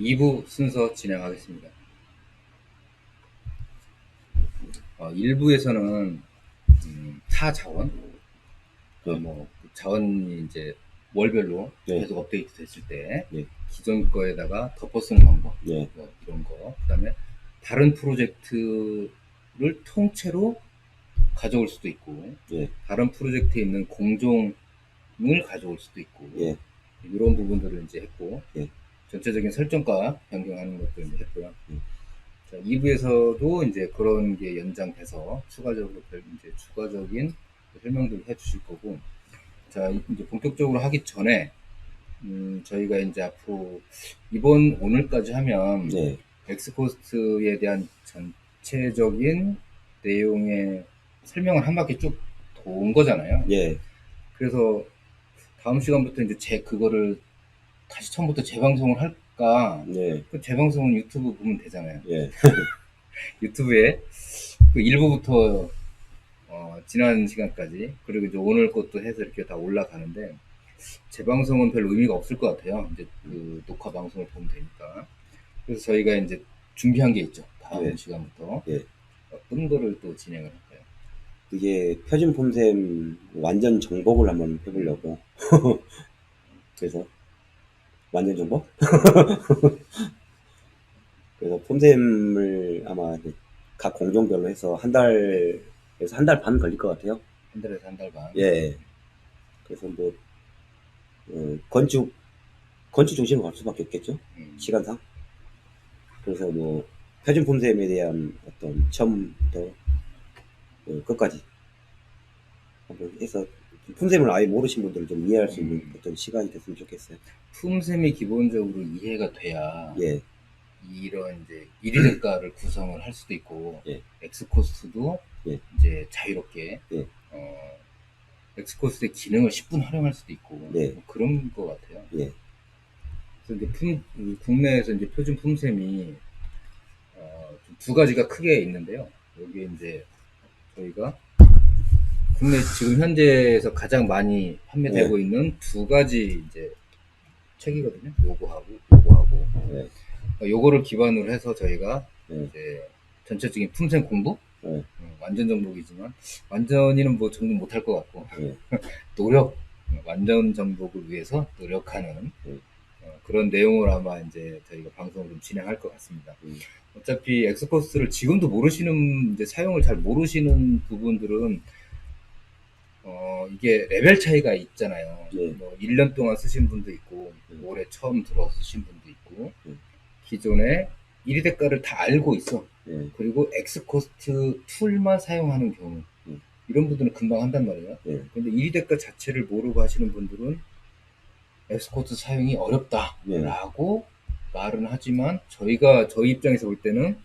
2부 순서 진행하겠습니다. 1부에서는 타자원, 네. 자원이 이제 월별로 네. 계속 업데이트 됐을 때 네. 기존 거에다가 덮어 쓰는 방법, 네. 이런 거. 그다음에 다른 프로젝트를 통째로 가져올 수도 있고, 예. 다른 프로젝트에 있는 공종을 가져올 수도 있고, 예. 이런 부분들을 이제 했고, 예. 전체적인 설정과 변경하는 것도 이제 했고요. 예. 자, 2부에서도 이제 그런 게 연장돼서 추가적인 설명들을 해주실 거고, 자, 이제 본격적으로 하기 전에, 저희가 이제 앞으로 오늘까지 하면, 네. 엑스코스트에 대한 전체적인 내용의 설명을 한 바퀴 쭉 돈 거잖아요. 예. 그래서 다음 시간부터 이제 그거를 다시 처음부터 재방송을 할까? 네. 그 재방송은 유튜브 보면 되잖아요. 예. 유튜브에 그 1부부터 지난 시간까지, 그리고 이제 오늘 것도 해서 이렇게 다 올라가는데, 재방송은 별 의미가 없을 것 같아요. 이제 그 녹화 방송을 보면 되니까. 그래서 저희가 이제 준비한 게 있죠. 다음 예. 시간부터. 예. 어떤 거를 또 진행을 할까요? 이게 표준 폼샘 완전 정복을 한번 해보려고. 그래서 완전 정복? 그래서 폼샘을 아마 각 공종별로 해서 한 달 반 걸릴 것 같아요. 한 달에서 한 달 반. 예. 그래서 뭐 건축 중심으로 갈 수밖에 없겠죠. 시간상. 그래서 뭐 표준 폼샘에 대한 어떤 처음부터 끝까지 한번 해서 품샘을 아예 모르신 분들을 좀 이해할 수 있는 어떤 시간이 됐으면 좋겠어요. 품샘이 기본적으로 이해가 돼야, 예. 이런 이제 1위 대가를 구성을 할 수도 있고, 예. 엑스코스트도 예. 이제 자유롭게, 예. 엑스코스트의 기능을 10분 활용할 수도 있고, 네. 뭐 그런 것 같아요. 예. 그래서 이제 국내에서 이제 표준 품샘이 두 가지가 크게 있는데요. 여기 이제 저희가 국내 지금 현재에서 가장 많이 판매되고 있는 두 가지 이제 책이거든요. 요거하고. 네. 요거를 기반으로 해서 저희가 네. 이제 전체적인 품샘 공부, 네. 완전 정복이지만 완전히는 뭐 정복 못할 것 같고, 네. 완전 정복을 위해서 노력하는 네. 그런 내용을 아마 이제 저희가 방송을 좀 진행할 것 같습니다. 어차피 엑스코스를 지금도 모르시는, 이제 사용을 잘 모르시는 부분들은 이게 레벨 차이가 있잖아요. 네. 뭐 1년 동안 쓰신 분도 있고, 올해 처음 들어서 쓰신 분도 있고, 기존에 1위 대가를 다 알고 있어. 그리고 엑스코스트 툴만 사용하는 경우, 이런 분들은 금방 한단 말이에요. 근데 1위 대가 자체를 모르고 하시는 분들은 엑스코스트 사용이 어렵다라고 말은 하지만, 저희 입장에서 볼 때는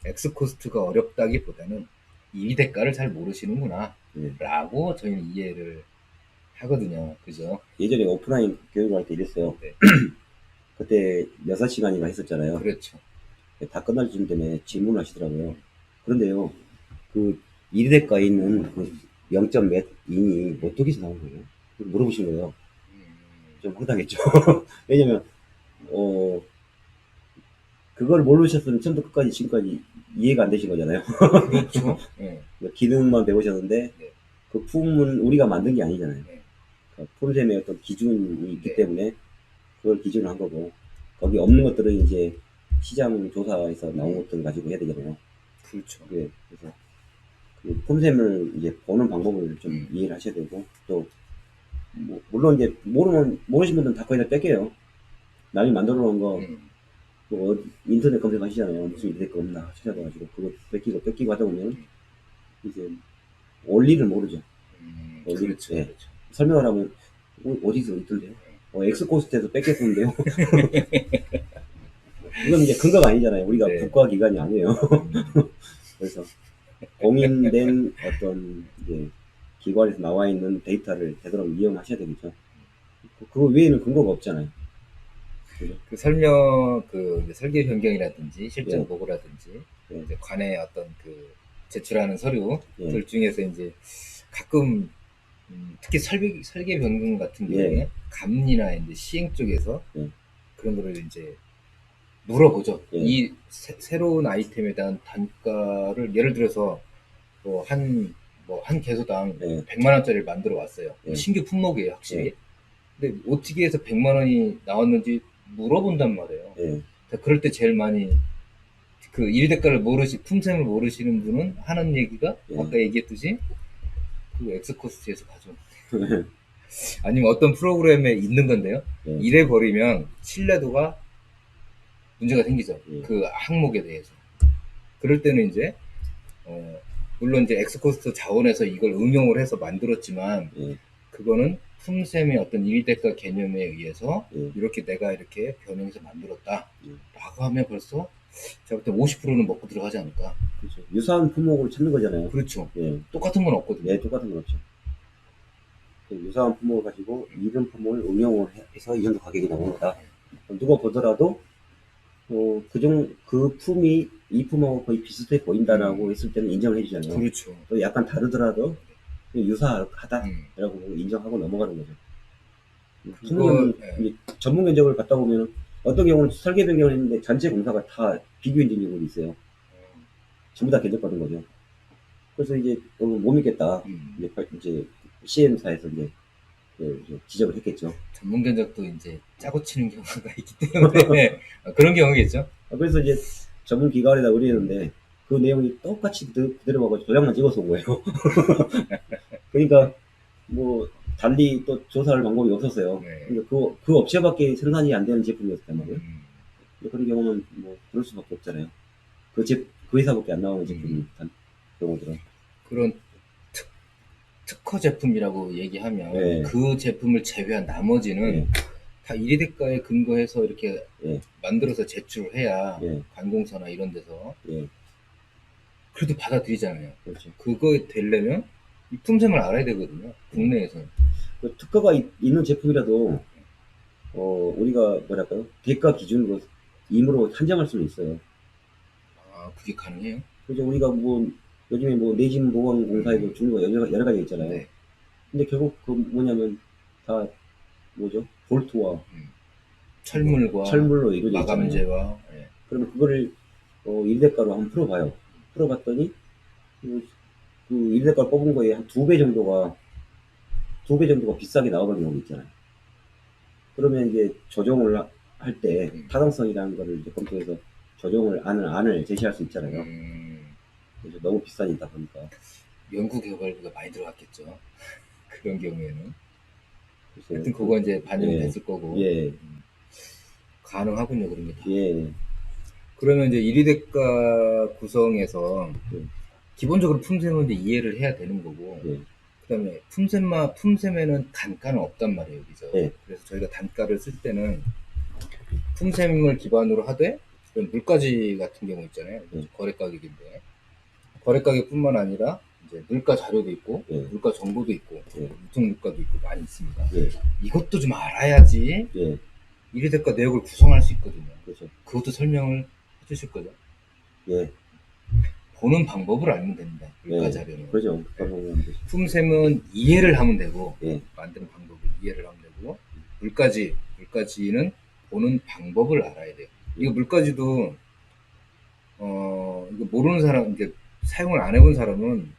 엑스코스트가 어렵다기보다는 2위 대가를 잘 모르시는구나 라고 저희는 이해를 하거든요. 그죠? 예전에 오프라인 교육을 할 때 이랬어요. 네. 그때 6시간인가 했었잖아요. 그렇죠. 다 끝날 쯤 되면 질문을 하시더라고요. 그런데요, 그 1위대가에 있는 그 0점 몇 인이 어떻게 해서 나온 거예요? 물어보신 거예요. 좀 황당했죠. 왜냐면 그걸 모르셨으면 처음부터 끝까지 지금까지 이해가 안 되신 거잖아요. 그렇죠. 네. 기능만 배우셨는데 네. 그 품은 우리가 만든 게 아니잖아요. 네. 그러니까 품샘의 어떤 기준이 있기 네. 때문에 그걸 기준으로 한 거고, 거기 없는 것들은 이제 시장 조사에서 나온 것들 가지고 해야 되잖아요. 그렇죠. 예, 그래서 그 품샘을 이제 보는 방법을 좀 이해를 하셔야 되고, 또 뭐 물론 이제 모르신 분들은 다 거의 다 뺏겨요. 남이 만들어 놓은 거 뭐 인터넷 검색하시잖아요. 무슨 이럴 거 없나 찾아봐가지고 그거 뺏기고 하다 보면 이제 원리를 모르죠. 원리, 그렇죠. 예. 그렇죠. 설명을 하면 어디서 있던데요? 엑스코스트에서 뺏겼는데요. 이건 이제 근거가 아니잖아요. 우리가 네. 국가기관이 아니에요. 그래서 공인된 어떤 이제 기관에서 나와 있는 데이터를 되도록 이용하셔야 되겠죠. 그거 외에는 근거가 없잖아요. 그죠? 그 설명, 이제 설계 변경이라든지 실전 예. 보고라든지, 예. 이제 관의 어떤 제출하는 서류들 예. 중에서 이제 가끔 특히 설계 변경 같은 경우에 예. 감리나 이제 시행 쪽에서 예. 그런 거를 이제 물어보죠. 예. 이 새로운 아이템에 대한 단가를 예를 들어서 뭐 한 개소당 예. 100만 원짜리를 만들어 왔어요. 예. 신규 품목이에요, 확실히. 예. 근데 어떻게 해서 100만 원이 나왔는지 물어본단 말이에요. 예. 그럴 때 제일 많이 그 일대가를 품셈을 모르시는 분은 하는 얘기가 예. 아까 얘기했듯이 그 엑스코스트에서 가져. 아니면 어떤 프로그램에 있는 건데요. 예. 이래 버리면 신뢰도가 문제가 생기죠. 예. 그 항목에 대해서. 그럴 때는 이제 물론 이제 엑스코스트 자원에서 이걸 응용을 해서 만들었지만 예. 그거는 품셈의 어떤 일대가 개념에 의해서 예. 이렇게 내가 이렇게 변형해서 만들었다 예. 라고 하면 벌써 제가 볼 때 50%는 먹고 들어가지 않을까. 그렇죠. 유사한 품목을 찾는 거잖아요. 그렇죠. 예. 똑같은 건 없거든요. 네, 똑같은 건 없죠. 유사한 품목을 가지고 이런 품목을 응용을 해서 이 정도 가격이 나온 거다. 누가 보더라도 그 품이 이 품하고 거의 비슷해 보인다라고 했을 때는 인정을 해주잖아요. 그렇죠. 또 약간 다르더라도 유사하다라고 인정하고 넘어가는 거죠. 처음에는 이제 전문 견적을 갖다 보면 어떤 경우는 설계 변경을 했는데 전체 공사가 다 비교 인증률이 있어요. 전부 다 견적 받은 거죠. 그래서 이제 못 믿겠다. 이제 CM사에서 이제 지적을 했겠죠. 전문 견적도 이제 짜고 치는 경우가 있기 때문에 그런 경우겠죠. 그래서 이제 전문 기관에다 의뢰했는데 그 내용이 똑같이 그대로 와가지고 도장만 찍어서 온 거예요. 그러니까 뭐 달리 또 조사할 방법이 없었어요. 네. 그러니까 그 업체밖에 생산이 안 되는 제품이었단 말이에요. 그런 경우는 뭐 그럴 수밖에 없잖아요. 그 회사밖에 안 나오는 제품이 경우들은. 그런 특허 제품이라고 얘기하면 네. 그 제품을 제외한 나머지는 네. 다 1위 근거해서 이렇게 네. 만들어서 제출을 해야 네. 관공서나 이런 데서 네. 그래도 받아들이잖아요. 그렇죠. 그거에 되려면 이 품셈을 알아야 되거든요. 국내에서는. 그 특허가 있는 제품이라도 우리가 뭐랄까요? 대가 기준으로 임으로 한정할 수는 있어요. 아, 그게 가능해요? 그죠. 우리가 뭐 요즘에 뭐 내진 보건 공사에도 종류가 여러 가지 있잖아요. 네. 근데 결국 그 뭐냐면 다 뭐죠? 볼트와 철물로 이루어져 있잖아요. 마감재와 네. 그러면 그거를 일대가로 한번 풀어봐요. 풀어봤더니 그 일대가를 뽑은 거에 한 2배 정도가 비싸게 나와버리는 경우 있잖아요. 그러면 이제 조정을 할 때 타당성이라는 거를 이제 검토해서 조정을 안을 제시할 수 있잖아요. 그래서 너무 비싸니다 보니까 연구 개발비가 많이 들어갔겠죠. 그런 경우에는. 글쎄요. 하여튼 그거 이제 반영이 예. 됐을 거고. 예. 가능하군요, 그런 게 다. 예. 그러면 이제 1위 대가 구성에서 예. 기본적으로 품셈은 이제 이해를 해야 되는 거고. 예. 그다음에 품셈에는 단가는 없단 말이에요, 그죠? 예. 그래서 저희가 단가를 쓸 때는 품셈을 기반으로 하되 물가지 같은 경우 있잖아요. 예. 거래 가격인데 거래 가격뿐만 아니라 이제 물가 자료도 있고 예. 물가 정보도 있고 예. 유통 물가도 있고 많이 있습니다. 예. 이것도 좀 알아야지 예. 1위 대가 내역을 구성할 수 있거든요. 그렇죠. 그것도 설명을 해주실 거죠? 예. 보는 방법을 알면 됩니다. 물가 예. 자료는. 그렇죠. 품셈은 이해를 하면 되고 예. 만드는 방법을 이해를 하면 되고 물가지는 보는 방법을 알아야 돼요. 이거 물가지도 이거 모르는 사람, 이제 사용을 안 해본 사람은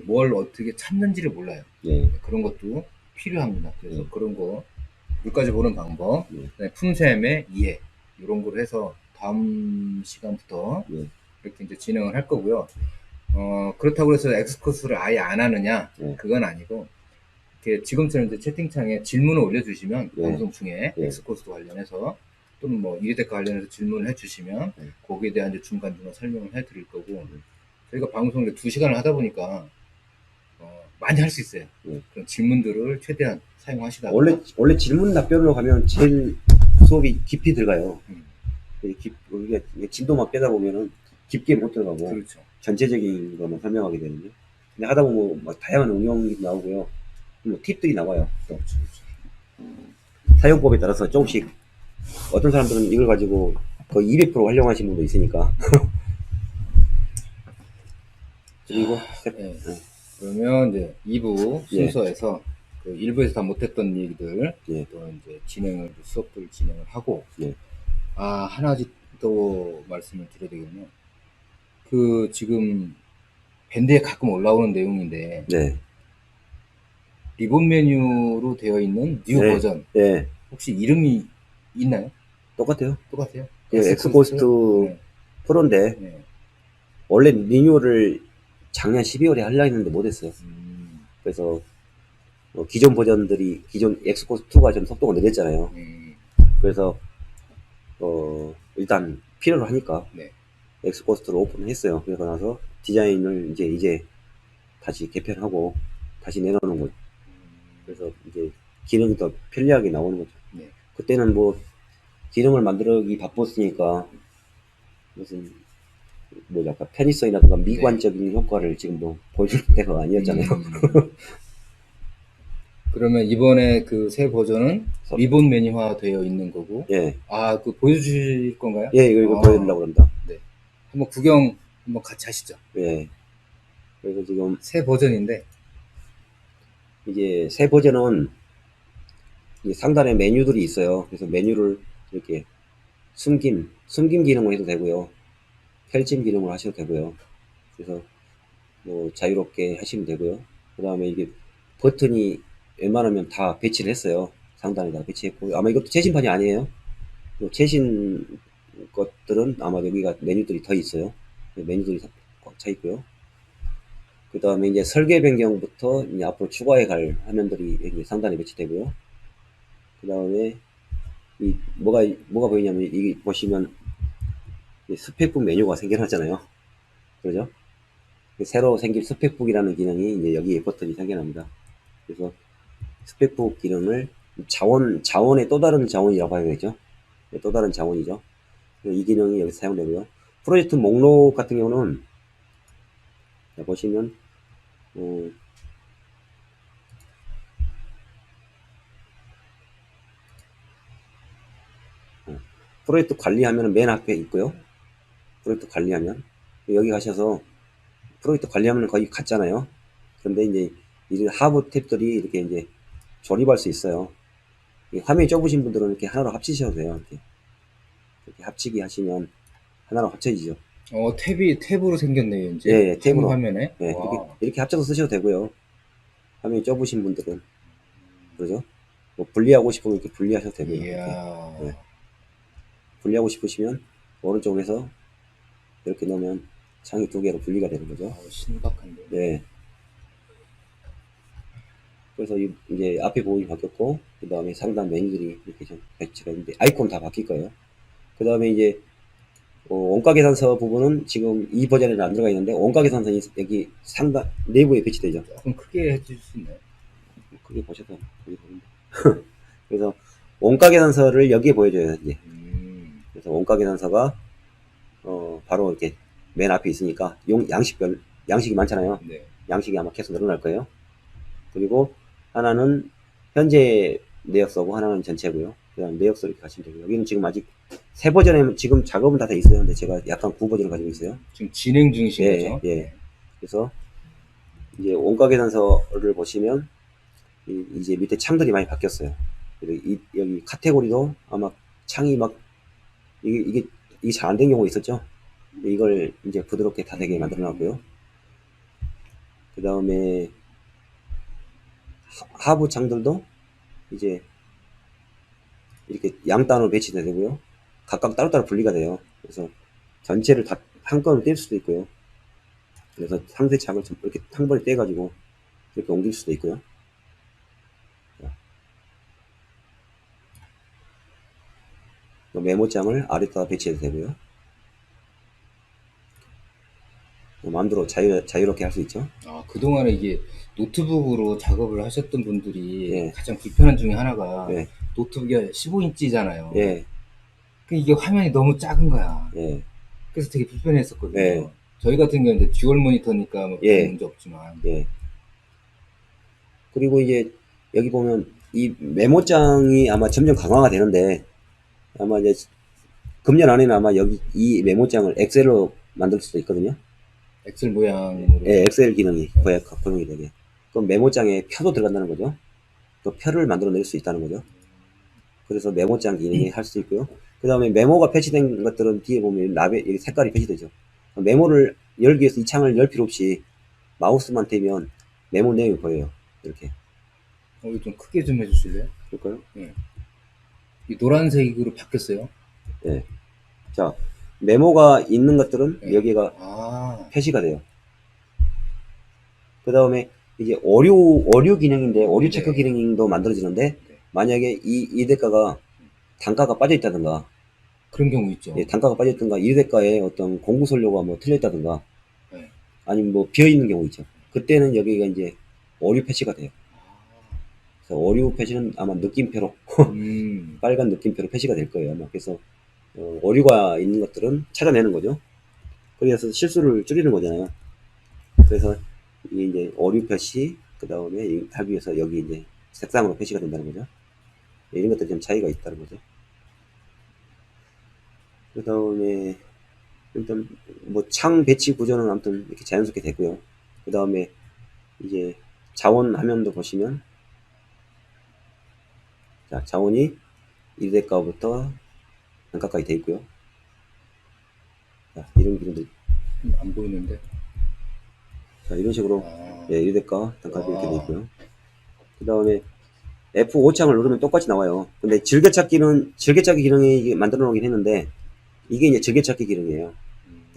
뭘 어떻게 찾는지를 몰라요. 예. 그런 것도 필요합니다. 그래서 예. 그런 거 물가지 보는 방법, 예. 품셈의 이해 이런 걸 해서 다음 시간부터 예. 이렇게 이제 진행을 할 거고요. 그렇다고 해서 엑스코스를 아예 안 하느냐? 예. 그건 아니고, 이렇게 지금처럼 이제 채팅창에 질문을 올려주시면, 예. 방송 중에 예. 엑스코스 관련해서, 또는 뭐, 이리데카 관련해서 질문을 해주시면, 예. 거기에 대한 이제 중간중간 설명을 해드릴 거고, 저희가 방송을 2시간을 하다 보니까, 많이 할 수 있어요. 예. 그런 질문들을 최대한 사용하시다가. 원래 질문 답변으로 가면 제일 수업이 깊이 들어가요. 우리가 진도만 빼다 보면은 깊게 못 들어가고. 그렇죠. 전체적인 것만 설명하게 되는데. 근데 하다 보면 뭐 다양한 응용이 나오고요. 뭐 팁들이 나와요. 또. 사용법에 따라서 조금씩 어떤 사람들은 이걸 가지고 거의 200% 활용하시는 분도 있으니까. 그리고 네. 그러면 이제 2부 순서에서 그 1부에서 다 못했던 얘기들 예. 또 이제 수업들 진행을 하고 하나 더 말씀을 드려야 되겠네요. 그 지금 밴드에 가끔 올라오는 내용인데 네. 리본 메뉴로 되어 있는 뉴 네. 버전 네. 혹시 이름이 있나요? 똑같아요. 똑같아요? 엑스코스트 네. 프로인데 네. 원래 리뉴얼을 작년 12월에 하려고 했는데 못했어요. 그래서 기존 버전들이 기존 엑스코스2가 좀 속도가 느렸잖아요. 그래서 일단 필요로 하니까 네. 엑스코스트를 오픈했어요. 그러고 나서 디자인을 이제 다시 개편하고 다시 내놓는 거죠. 그래서 이제 기능이 더 편리하게 나오는 거죠. 네. 그때는 뭐 기능을 만들기 바빴으니까 무슨 뭐 약간 편의성이라든가 미관적인 효과를 지금 뭐 보여줄 때가 아니었잖아요. 그러면 이번에 그 새 버전은 리본 메뉴화 되어 있는 거고. 예. 그 보여주실 건가요? 예, 이거 보여드리려고 합니다. 네. 한번 구경 한번 같이 하시죠. 예. 그래서 지금 새 버전인데 이제 새 버전은 이제 상단에 메뉴들이 있어요. 그래서 메뉴를 이렇게 숨김 기능을 해도 되고요. 펼침 기능을 하셔도 되고요. 그래서 뭐 자유롭게 하시면 되고요. 그 다음에 이게 버튼이 웬만하면 다 배치를 했어요. 상단에다 배치했고, 아마 이것도 최신판이 아니에요. 최신 것들은 아마 여기가 메뉴들이 더 있어요. 메뉴들이 꽉 차 있고요. 그 다음에 이제 설계 변경부터 이제 앞으로 추가해 갈 화면들이 여기 상단에 배치되고요. 그 다음에 이 뭐가 보이냐면 이 보시면 스펙북 메뉴가 생겨나잖아요. 그죠? 새로 생길 스펙북이라는 기능이 이제 여기에 버튼이 생겨납니다. 그래서 스펙북 기능을 자원의 또 다른 자원이라고 해야겠죠. 또 다른 자원이죠. 이 기능이 여기서 사용되고요. 프로젝트 목록 같은 경우는 자, 보시면 프로젝트 관리하면 맨 앞에 있고요. 프로젝트 관리하면 여기 가셔서 프로젝트 관리하면 거의 같잖아요. 그런데 이제 하부 탭들이 이렇게 이제 조립할 수 있어요. 화면이 좁으신 분들은 이렇게 하나로 합치셔도 돼요. 이렇게 합치기 하시면 하나로 합쳐지죠. 탭으로 생겼네요, 이제. 예, 탭으로. 화면에. 예, 이렇게 합쳐서 쓰셔도 되고요. 화면이 좁으신 분들은. 그러죠? 뭐 분리하고 싶으면 이렇게 분리하셔도 되고요. 이야. 네. 분리하고 싶으시면 오른쪽으로 해서 이렇게 넣으면 창이 두 개로 분리가 되는 거죠. 신박한데. 네. 그래서 이제 앞에 부분이 바뀌었고, 그 다음에 상단 메뉴들이 이렇게 좀 배치가 있는데, 아이콘 다 바뀔 거예요. 그 다음에 이제, 원가 계산서 부분은 지금 이 버전에는 안 들어가 있는데, 원가 계산서이 여기 상단, 내부에 배치되죠. 조금 크게 해줄 수 있나요? 크게 보셔도 보이는데. 그래서, 원가 계산서를 여기에 보여줘요, 이제. 그래서 원가 계산서가, 바로 이렇게 맨 앞에 있으니까, 양식이 많잖아요. 네. 양식이 아마 계속 늘어날 거예요. 그리고 하나는 현재 내역서고 하나는 전체고요. 그 다음 내역서 이렇게 가시면 되고요. 여기는 지금 아직 새 버전에 지금 작업은 다 돼 있어요. 근데 제가 약간 구버전을 가지고 있어요. 지금 진행 중이신 거죠? 예. 그래서 이제 원가 계산서를 보시면 이제 밑에 창들이 많이 바뀌었어요. 여기 카테고리도 아마 창이 막 이게 잘 안 된 경우가 있었죠. 이걸 이제 부드럽게 다 되게 만들어 놨고요. 그 다음에 하부 창들도 이제 이렇게 양단으로 배치되고요. 각각 따로따로 분리가 돼요. 그래서 전체를 다 한꺼번에 뗄 수도 있고요. 그래서 상세 창을 이렇게 한 번에 떼가지고 이렇게 옮길 수도 있고요. 메모장을 아래다가 배치해도 되고요. 마음대로 자유롭게 할 수 있죠. 그동안에 이게 노트북으로 작업을 하셨던 분들이 가장 불편한 중에 하나가 노트북이 15인치잖아요. 이게 화면이 너무 작은 거야. 그래서 되게 불편했었거든요. 저희 같은 경우는 이제 듀얼 모니터니까 뭐 문제 없지만. 그리고 이제 여기 보면 이 메모장이 아마 점점 강화가 되는데 아마 이제 금년 안에는 아마 여기 이 메모장을 엑셀로 만들 수도 있거든요. 엑셀 모양으로. 엑셀 기능이 고용이 되게. 그럼 메모장에 표도 들어간다는 거죠. 또 표를 만들어낼 수 있다는 거죠. 그래서 메모장 기능이 할 수 있고요. 그 다음에 메모가 패치된 것들은 뒤에 보면 라벨, 여기 색깔이 표시되죠. 메모를 열기 위해서 이 창을 열 필요 없이 마우스만 대면 메모 내용이 보여요. 이렇게. 이거 좀 크게 좀 해주실래요? 볼까요? 이 노란색으로 바뀌었어요. 예. 자, 메모가 있는 것들은 네. 여기가 표시가 돼요. 그 다음에 이제 오류 기능인데, 오류 체크 기능도 만들어지는데, 만약에 이 대가가 단가가 빠져 있다든가, 그런 경우 있죠. 예, 단가가 빠져 있다든가, 이 대가에 어떤 공구 선료가 뭐 틀려 있다든가, 아니면 뭐 비어 있는 경우 있죠. 그때는 여기가 이제 오류 패치가 돼요. 그래서 오류 패치는 아마 느낌표로 빨간 느낌표로 표시가 될 거예요. 아마. 그래서 오류가 있는 것들은 찾아내는 거죠. 그래서 실수를 줄이는 거잖아요. 그래서 이게 이제 오류 표시, 그 다음에 하기 위해서 여기 이제 색상으로 표시가 된다는 거죠. 이런 것들이 좀 차이가 있다는 거죠. 그 다음에 일단 뭐 창 배치 구조는 아무튼 이렇게 자연스럽게 됐고요. 그 다음에 이제 자원 화면도 보시면, 자, 자원이 1대가부터 단가까지 돼 있고요. 자, 이런 기능도 안 보이는데. 자, 이런 식으로 예, 1대가 단가도 이렇게 돼 있고요. 그 다음에 F5창을 누르면 똑같이 나와요. 근데 즐겨찾기 기능이 만들어 놓긴 했는데, 이게 이제 즐겨찾기 기능이에요.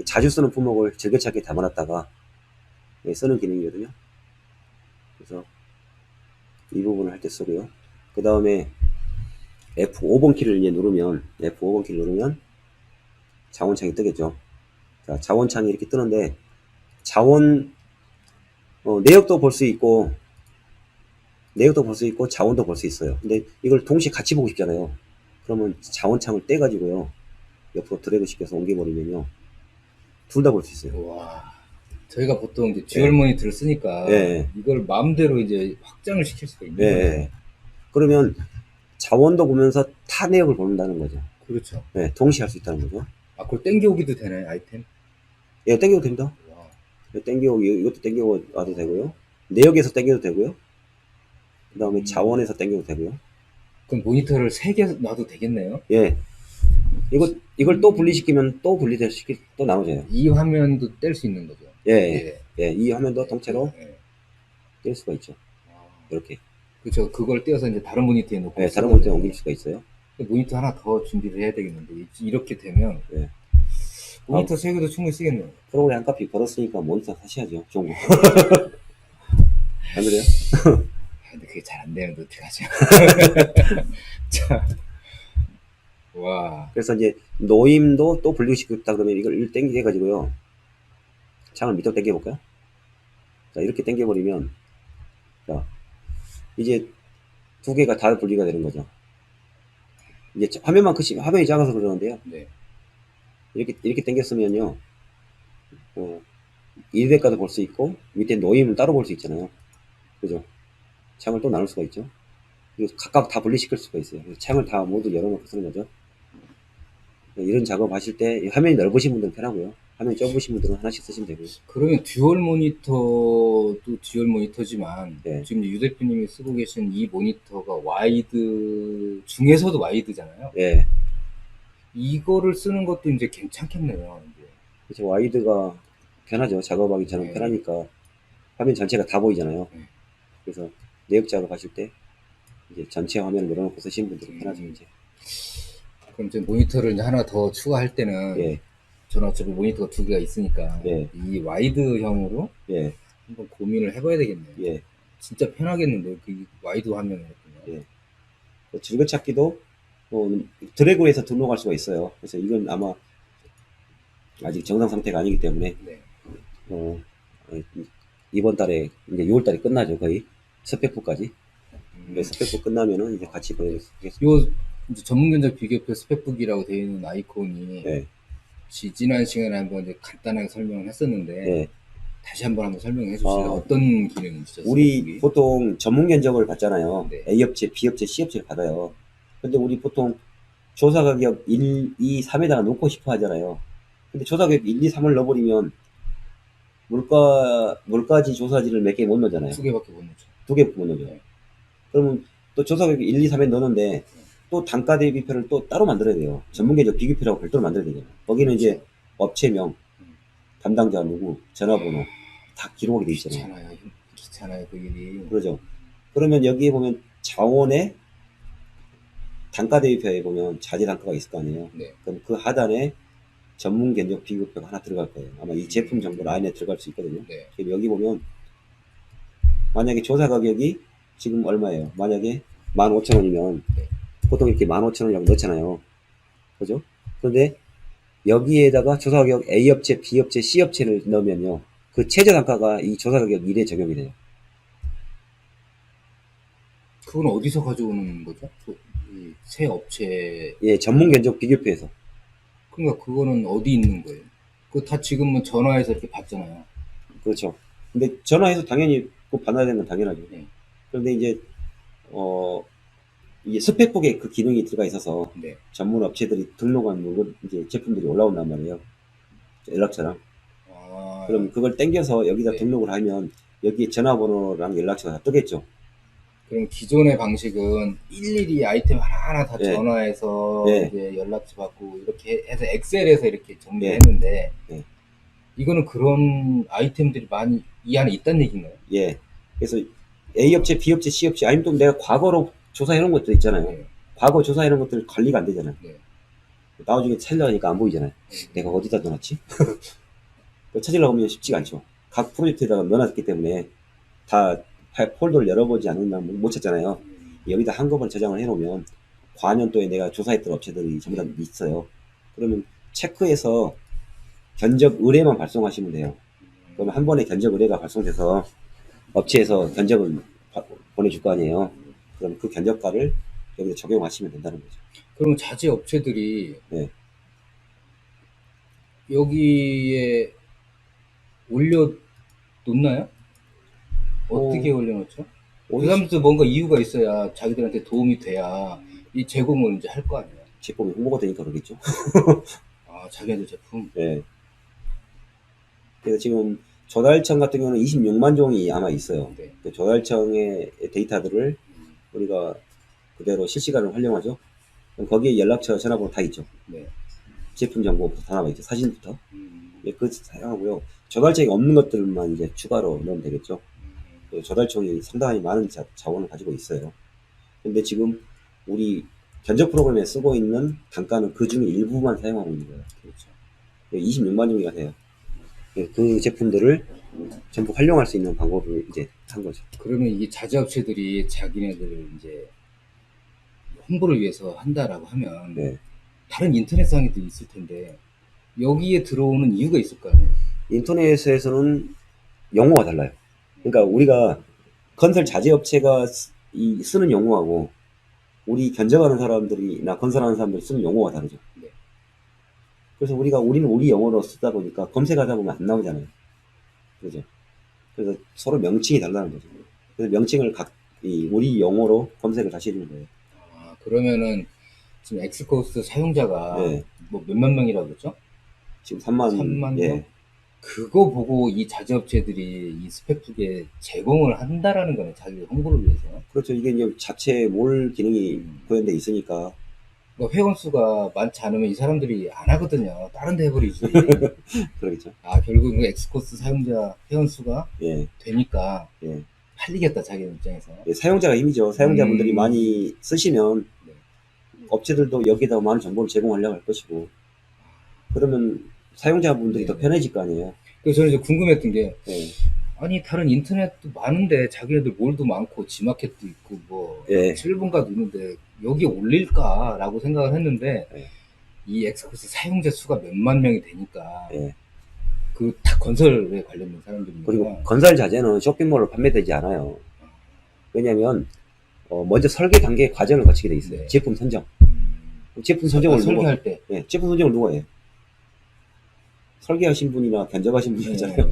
자주 쓰는 품목을 즐겨찾기에 담아놨다가 쓰는 기능이거든요. 그래서 이 부분을 할 때 쓰고요. 그 다음에 F5번 키를 이제 누르면, F5번 키를 누르면 자원창이 뜨겠죠. 자, 자원창이 이렇게 뜨는데, 자원, 내역도 볼 수 있고, 자원도 볼 수 있어요. 근데 이걸 동시에 같이 보고 싶잖아요. 그러면 자원창을 떼가지고요, 옆으로 드래그 시켜서 옮겨버리면요, 둘 다 볼 수 있어요. 와. 저희가 보통 이제 듀얼 모니터를 쓰니까 이걸 마음대로 이제 확장을 시킬 수가 있는 거예요. 그러면 자원도 보면서 타 내역을 본다는 거죠. 그렇죠. 네, 동시에 할 수 있다는 거죠. 아, 그걸 땡겨오기도 되나요, 아이템? 예, 땡겨도 됩니다. 와. 이것도 땡겨와도 되고요. 내역에서 땡겨도 되고요. 그 다음에 자원에서 땡겨도 되고요. 그럼 모니터를 3개 놔도 되겠네요? 예. 이걸 또 분리시키면 또 또 나눠져요. 이 화면도 뗄 수 있는 거죠. 예. 이 화면도 통째로 뗄 수가 있죠. 이렇게. 그렇죠. 그걸 떼어서 이제 다른 모니터에 놓고. 네, 다른 모니터에 옮길 수가 있어요. 모니터 하나 더 준비를 해야 되겠는데, 이렇게 되면. 모니터 3개도 충분히 쓰겠네요. 프로그램 한 값이 벌었으니까 모니터 사셔야죠. 좋은 거. 안 그래요? 근데 그게 잘 안 되는데 어떡하죠? 자. 와. 그래서 이제 노임도 또 분리시켰다 그러면 이걸 땡기게 해가지고요. 창을 밑으로 당겨볼까요? 자, 이렇게 당겨버리면, 자, 이제 두 개가 다 분리가 되는 거죠. 이제 화면이 작아서 그러는데요. 이렇게 당겼으면요, 1대가도 볼 수 있고, 밑에 노임을 따로 볼 수 있잖아요. 그죠? 창을 또 나눌 수가 있죠. 그리고 각각 다 분리시킬 수가 있어요. 창을 다 모두 열어놓고 쓰는 거죠. 이런 작업 하실 때 화면이 넓으신 분들은 편하고요. 화면이 좁으신 분들은 하나씩 쓰시면 되고요. 그러면 듀얼 모니터도 듀얼 모니터지만 지금 유 대표님이 쓰고 계신 이 모니터가 와이드 중에서도 와이드잖아요. 이거를 쓰는 것도 이제 괜찮겠네요. 그렇죠. 와이드가 편하죠. 작업하기 저는 편하니까 화면 전체가 다 보이잖아요. 그래서 내역 작업하실 때 이제 전체 화면을 열어놓고 쓰시는 분들은 편하죠. 이제. 그럼 이제 모니터를 이제 하나 더 추가할 때는 저는 어차피 모니터가 2개가 있으니까 이 와이드형으로 한번 고민을 해봐야 되겠네요. 진짜 편하겠는데요. 그 와이드 화면이었군요. 즐겨찾기도 드래그해서 등록할 수가 있어요. 그래서 이건 아마 아직 정상 상태가 아니기 때문에 이번 달에 이제 6월 달에 끝나죠. 거의 스펙부까지. 스펙부 끝나면은 이제 같이 보여드리겠습니다. 요 이제 전문 견적 비교표 스펙북이라고 되어 있는 아이콘이 지난 시간에 한번 이제 간단하게 설명을 했었는데 다시 한번 설명해 주실래요? 어떤 기능이시죠? 우리 스펙북이? 보통 전문 견적을 받잖아요. A업체, B업체, C업체를 받아요. 근데 우리 보통 조사 가격 1, 2, 3에다가 놓고 싶어 하잖아요. 근데 조사 가격 1, 2, 3을 넣어버리면 물가지 조사지를 몇 개 못 넣잖아요. 2개밖에 못 넣죠. 2개밖에 못 넣죠. 그러면 또 조사 가격 1, 2, 3에 넣는데 또 단가 대비표를 또 따로 만들어야 돼요. 전문계적 비교표라고 별도로 만들어야 되잖아요. 거기는 이제 업체명, 담당자 누구, 전화번호 다 기록이 돼 있잖아요. 귀찮아요, 그 일이. 그러죠. 그러면 여기에 보면 자원의 단가 대비표에 보면 자재 단가가 있을 거 아니에요. 네. 그럼 그 하단에 전문 견적 비교표가 하나 들어갈 거예요. 아마 이 제품 정보 라인에 들어갈 수 있거든요. 네. 그럼 여기 보면 만약에 조사 가격이 지금 얼마예요? 만약에 15,000원이면 네. 보통 이렇게 15,000원이라고 넣잖아요. 그죠? 그런데 여기에다가 조사 가격 A업체, B업체, C업체를 넣으면요. 그 최저 단가가 이 조사 가격 1에 적용이 돼요. 그건 어디서 가져오는 거죠? 새 업체. 예, 전문 견적 비교표에서. 그러니까 그거는 어디 있는 거예요? 그거 다 지금은 전화해서 이렇게 받잖아요. 그렇죠. 근데 전화해서 당연히 꼭 받아야 되는 건 당연하죠. 네. 그런데 이제 이게 스펙북에 그 기능이 들어가 있어서 네. 전문 업체들이 등록한 물건 이제 제품들이 올라온단 말이에요. 연락처랑. 그럼 그걸 땡겨서 여기다 네. 등록을 하면 여기에 전화번호랑 연락처가 다 뜨겠죠. 그럼 기존의 방식은 일일이 아이템 하나하나 다 네. 전화해서 네. 이제 연락처 받고 이렇게 해서 엑셀에서 이렇게 정리했는데 네. 이거는 그런 아이템들이 많이 이 안에 있다는 얘기인가요? 예. 그래서 A업체, B업체, C업체 아니면 또 내가 과거로 조사해 놓은 것들 있잖아요. 네. 과거 조사해 놓은 것들 관리가 안 되잖아요. 네. 나중에 찾으려니까 안 보이잖아요. 내가 어디다 넣어놨지? 찾으려고 하면 쉽지가 않죠. 각 프로젝트에다가 넣어놨기 때문에 다 폴더를 열어보지 않으면 못 찾잖아요. 여기다 한꺼번에 저장을 해놓으면 과년도에 내가 조사했던 업체들이 전부 다 있어요. 그러면 체크해서 견적 의뢰만 발송하시면 돼요. 그러면 한 번에 견적 의뢰가 발송돼서 업체에서 견적을 보내줄 거 아니에요. 그럼 그 견적가를 여기다 적용하시면 된다는 거죠. 그러면 자재 업체들이 네. 여기에 올려 놓나요? 어떻게 올려놓죠? 그 사람들도 뭔가 이유가 있어야 자기들한테 도움이 돼야 이 제공을 이제 할 거 아니에요. 제품이 홍보가 되니까 그러겠죠. 아, 자기네들 제품? 네. 그래서 지금 조달청 같은 경우는 26만 종이 아마 있어요. 네. 그 조달청의 데이터들을 우리가 그대로 실시간으로 활용하죠. 그럼 거기에 연락처, 전화번호 다 있죠. 네. 제품 정보부터 다 나와 있죠. 사진부터. 예, 그거 사용하고요. 조달청이 없는 것들만 이제 추가로 넣으면 되겠죠. 조달청이 상당히 많은 자원을 가지고 있어요. 근데 지금 우리 견적 프로그램에 쓰고 있는 단가는 그 중에 일부만 사용하고 있는 거예요. 그렇죠. 26만 종이가 돼요. 그 제품들을 전부 활용할 수 있는 방법을 이제 한 거죠. 그러면 이 자재업체들이 자기네들 이제 홍보를 위해서 한다라고 하면 네. 다른 인터넷상에도 있을 텐데 여기에 들어오는 이유가 있을 거 아니에요. 인터넷에서는 용어가 달라요. 그러니까 우리가 건설 자재업체가 쓰는 용어하고 우리 견적하는 사람들이나 건설하는 사람들이 쓰는 용어가 다르죠. 네. 그래서 우리는 우리 영어로 쓰다 보니까 검색하다 보면 안 나오잖아요. 그죠? 그래서 서로 명칭이 달라는 거죠. 그래서 명칭을 우리 영어로 검색을 다시 해주는 거예요. 아, 그러면은 지금 엑스코스 사용자가 네. 뭐 몇만 명이라고 그랬죠? 지금 3만 명? 예. 그거 보고 이 자재업체들이 이 스펙북에 제공을 한다라는 거네, 자기 홍보를 위해서. 그렇죠. 이게 이제 자체 몰 기능이 구현돼 있으니까. 뭐 회원 수가 많지 않으면 이 사람들이 안 하거든요. 다른 데 해버리지. 그러겠죠. 아, 결국은 엑스코스 사용자 회원 수가 예. 되니까 예. 팔리겠다, 자기 입장에서. 예, 사용자가 힘이죠. 사용자분들이 많이 쓰시면 네. 업체들도 여기다 많은 정보를 제공하려고 할 것이고, 그러면 사용자분들이 더 편해질 거 아니에요. 그래서 저는 이제 궁금했던 게, 예. 아니 다른 인터넷도 많은데 자기네들 몰도 많고 지마켓도 있고 뭐 예. 실본가도 있는데 여기 올릴까라고 생각을 했는데 예. 이 엑스코스 사용자 수가 몇만 명이 되니까 예. 그 다 건설에 관련된 사람들이니까. 그리고 건설 자재는 쇼핑몰로 판매되지 않아요. 왜냐하면 먼저 설계 단계 과정을 거치게 돼 있어요. 네. 제품 선정. 제품 선정을 설계할 때. 예, 제품 선정을 누가 해요? 설계하신 분이나 견적하신 분이 하잖아요.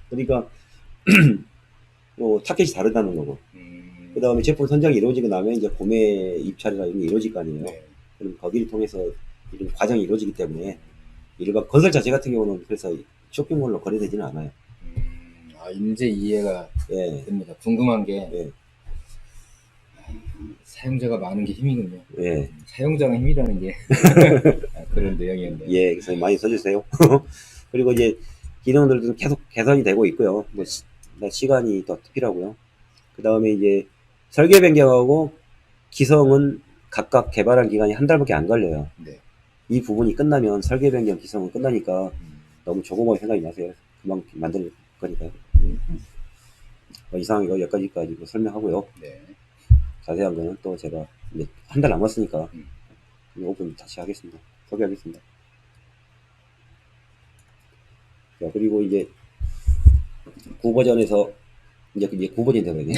그러니까 타겟이 다르다는 거고. 그 다음에 제품 선정이 이루어지고 나면 이제 구매 입찰이나 이런 게 이루어질 거 아니에요. 네. 그럼 거기를 통해서 이런 과정이 이루어지기 때문에 일반 건설 자재 같은 경우는 그래서 쇼핑몰로 거래되지는 않아요. 아, 이제 이해가 예. 됩니다. 궁금한 게 예. 사용자가 많은 게 힘이군요. 예. 사용자가 힘이라는 게 그런 내용이었네요. 예, 그래서 많이 써주세요. 그리고 이제 기능들도 계속 개선이 되고 있고요. 뭐 시간이 더 필요하고요. 그 다음에 이제 설계 변경하고 기성은 각각 개발한 기간이 한 달밖에 안 걸려요. 네. 이 부분이 끝나면 설계 변경 기성은 끝나니까 너무 조그맣게 생각이 나세요. 금방 만들 거니까요. 이상 이거 여기까지 설명하고요. 네. 자세한 거는 또 제가 이제 한 달 남았으니까 오픈 다시 하겠습니다. 소개하겠습니다. 자, 그리고 이제 9버전에서 이제 9버전이 되거든요.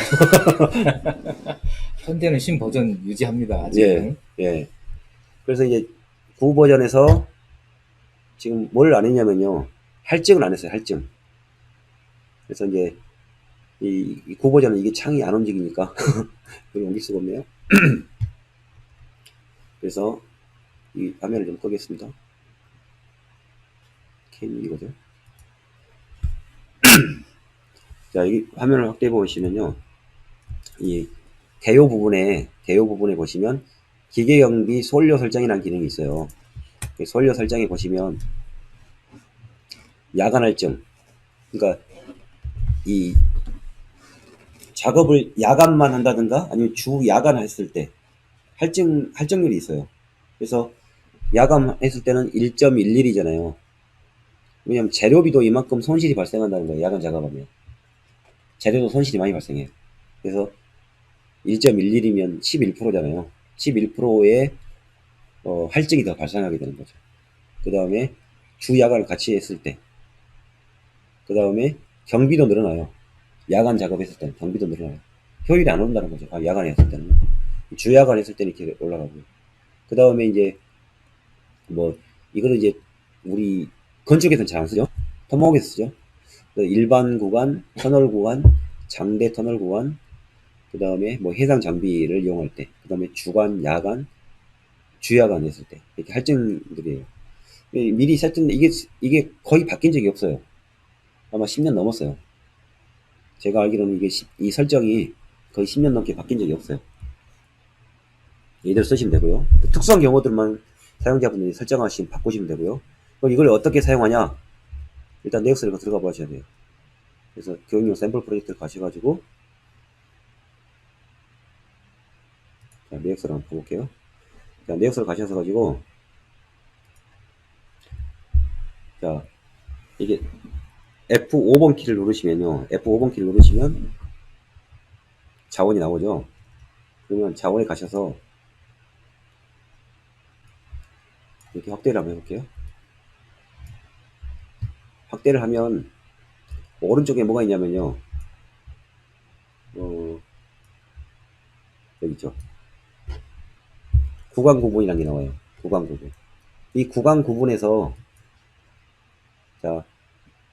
현재는 신버전 유지합니다. 아직은. 예, 예. 그래서 이제 9버전에서 지금 뭘 안 했냐면요. 할증을 안 했어요. 할증. 그래서 이제 이 9버전은 이게 창이 안 움직이니까 여기 옮길 수가 없네요. 그래서 이 화면을 좀 끄겠습니다. 캠 이거죠. 자, 여기 화면을 확대해 보시면요. 이 개요 부분에 보시면 기계 경비 소원료 설정이라는 기능이 있어요. 소원료 설정에 보시면 야간 할증. 그러니까 이 작업을 야간만 한다든가 아니면 주 야간 했을 때 할증률이 있어요. 그래서 야간 했을 때는 1.11이잖아요. 왜냐면 재료비도 이만큼 손실이 발생한다는 거예요. 야간 작업하면. 재료도 손실이 많이 발생해요. 그래서 1.11이면 11%잖아요. 11%의 할증이 더 발생하게 되는 거죠. 그 다음에 주 야간을 같이 했을 때, 그 다음에 경비도 늘어나요. 야간 작업했을 때는 경비도 늘어나요. 효율이 안 오른다는 거죠. 야간에 했을 때는. 주 야간 했을 때는 이렇게 올라가고요. 그 다음에 이제 이거는 이제 우리 건축에서는 잘 안 쓰죠. 토목에서 쓰죠. 일반 구간, 터널 구간, 장대 터널 구간, 그 다음에 해상 장비를 이용할 때, 그 다음에 주간, 야간, 주야간 했을 때 이렇게 할증들이에요. 미리 세팅 이게 거의 바뀐 적이 없어요. 아마 10년 넘었어요. 제가 알기로는 이 설정이 거의 10년 넘게 바뀐 적이 없어요. 이대로 쓰시면 되고요. 특수한 경우들만 사용자분들이 설정하시면 바꾸시면 되고요. 그럼 이걸 어떻게 사용하냐? 일단 네익스를 들어가 보셔야 돼요. 그래서 교육용 샘플 프로젝트를 가셔가지고 자, 네익스를 한번 볼게요. 자, 네익스를 가셔서 가지고 자, 이게 F5번 키를 누르시면요. F5번 키를 누르시면 자원이 나오죠. 그러면 자원에 가셔서 이렇게 확대를 한번 해볼게요. 확대를 하면 오른쪽에 뭐가 있냐면요. 여기 있죠. 구간 구분이라는 게 나와요. 구간 구분. 이 구간 구분에서 자,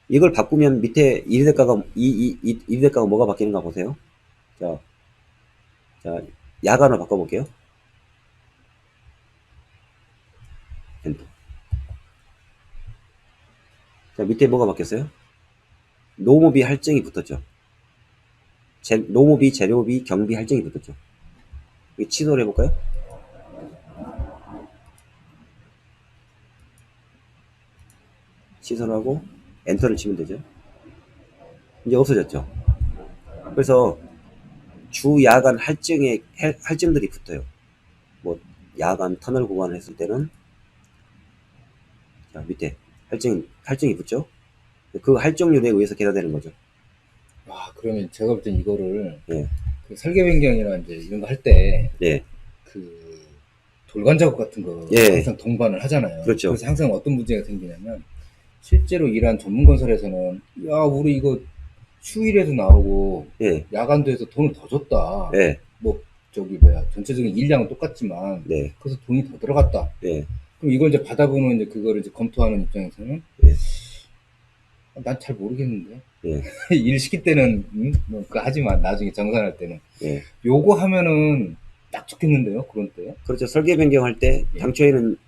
이걸 바꾸면 밑에 이리대가가 이리대가가 뭐가 바뀌는가 보세요. 자, 야간으로 바꿔볼게요. 엔터. 자, 밑에 뭐가 바뀌었어요? 노무비 할증이 붙었죠. 노무비, 재료비, 경비 할증이 붙었죠. 이거 취소를 해볼까요? 취소를 하고 엔터를 치면 되죠. 이제 없어졌죠. 그래서 주 야간 할증들이 붙어요. 야간 터널 구간을 했을 때는 자, 밑에 할증이 붙죠. 그 할증률에 의해서 계산되는 거죠. 와, 그러면 제가 볼 땐 이거를 예. 그 설계 변경이나 이제 이런 거 할 때 예. 그 돌관 작업 같은 거 예. 항상 동반을 하잖아요. 그렇죠. 그래서 항상 어떤 문제가 생기냐면 실제로 일한 전문 건설에서는 야, 우리 이거 휴일에도 나오고 예. 야간도 해서 돈을 더 줬다. 예. 전체적인 일량은 똑같지만 네. 그래서 돈이 더 들어갔다. 예. 그럼 이걸 이제 받아보는 이제 그거를 이제 검토하는 입장에서는 예. 난 잘 모르겠는데. 예. 일 시킬 때는 하지만 나중에 정산할 때는 예. 요거 하면은 딱 좋겠는데요. 그런 때. 그렇죠. 설계 변경할 때 예. 당초에는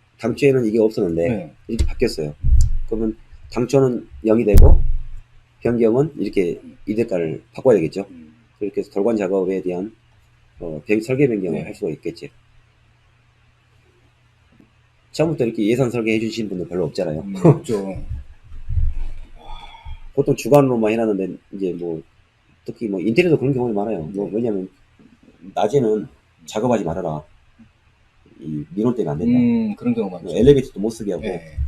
이게 없었는데 네. 이렇게 바뀌었어요. 그러면 당초는 0이 되고 변경은 이렇게 이대가를 바꿔야 되겠죠. 그렇게 해서 돌관 작업에 대한 설계 변경을 네. 할 수가 있겠지. 처음부터 이렇게 예산 설계해 주신 분들 별로 없잖아요. 없죠. 보통 주관으로만 해놨는데, 이제 뭐, 특히 뭐, 인테리어도 그런 경우가 많아요. 뭐, 왜냐면, 낮에는 작업하지 말아라. 이 민원 때문에 안 된다. 그런 경우가 많죠. 엘리베이터도 못 쓰게 하고, 네.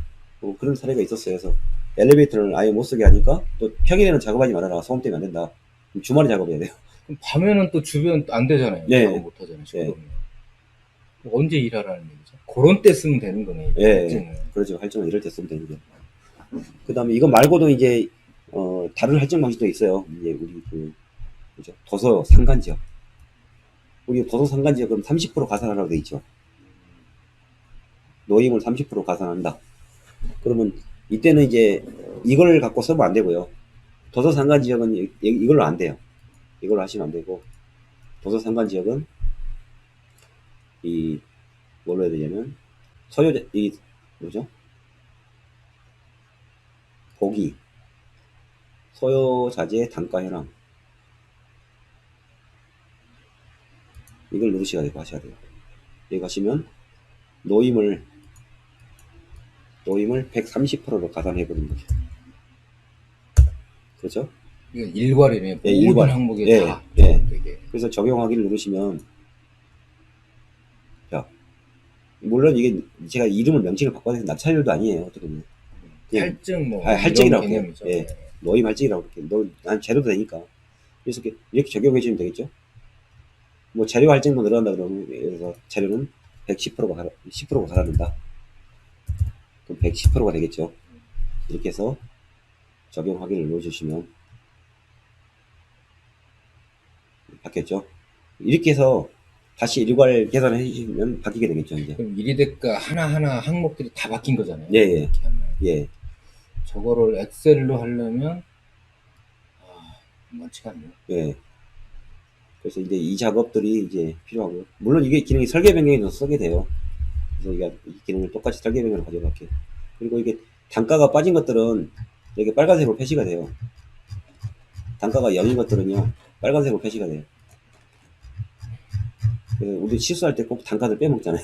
그런 사례가 있었어요. 그래서 엘리베이터를 아예 못 쓰게 하니까, 또 평일에는 작업하지 말아라. 소음 때문에 안 된다. 그럼 주말에 작업해야 돼요. 그럼 밤에는 또 주변 안 되잖아요. 네. 작업 못 하잖아요. 시끄러우면. 언제 일하라는 얘기죠? 그런 때 쓰면 되는 거네요. 예. 그렇죠. 할증을 이럴 때 쓰면 되는데. 그 다음에 이거 말고도 이제, 다른 할증 방식도 있어요. 이제 우리 그죠? 도서 상간지역. 우리 도서 상간지역은 30% 가산하라고 돼 있죠. 노임을 30% 가산한다. 그러면 이때는 이제 이걸 갖고 쓰면 안 되고요. 도서 상간지역은 이걸로 안 돼요. 이걸로 하시면 안 되고, 도서 상간지역은 뭘로 해야 되냐면, 뭐죠? 보기, 소요자재 단가 현황. 이걸 누르셔야 하셔야 돼요. 여기 가시면, 노임을 130%로 가산해버리는 거죠. 그렇죠? 이건 일괄이네요. 모든 일괄. 항목에 다. 되게. 그래서 적용하기를 누르시면, 자, 물론 이게 제가 이름을 명칭을 바꿔서 낙찰료도 아니에요. 어떻게 보면. 할증 할증이라고 이런 해요. 개념이죠. 노임 할증이라고 이렇게. 난 재료도 되니까. 그래서 이렇게 적용해 주면 되겠죠. 뭐 재료 할증도 늘어난다 그러면, 예를 들어서 재료는 10%가 가산된다. 그럼 110%가 되겠죠. 이렇게 해서 적용하기를 눌러주시면 바뀌었죠. 이렇게 해서 다시 일괄 계산을 해주시면 바뀌게 되겠죠. 이제. 그럼 일이대가 하나하나 항목들이 다 바뀐 거잖아요. 예. 저거를 엑셀로 하려면 많지가 않네요. 예. 그래서 이제 이 작업들이 이제 필요하고요. 물론 이게 기능이 설계 변경에서 쓰게 돼요. 그래서 이 기능을 똑같이 설계 변경을 가져갈게요. 그리고 이게 단가가 빠진 것들은 이렇게 빨간색으로 표시가 돼요. 단가가 0인 것들은요, 빨간색으로 표시가 돼요. 그래서 우리 실수할 때 꼭 단가를 빼먹잖아요.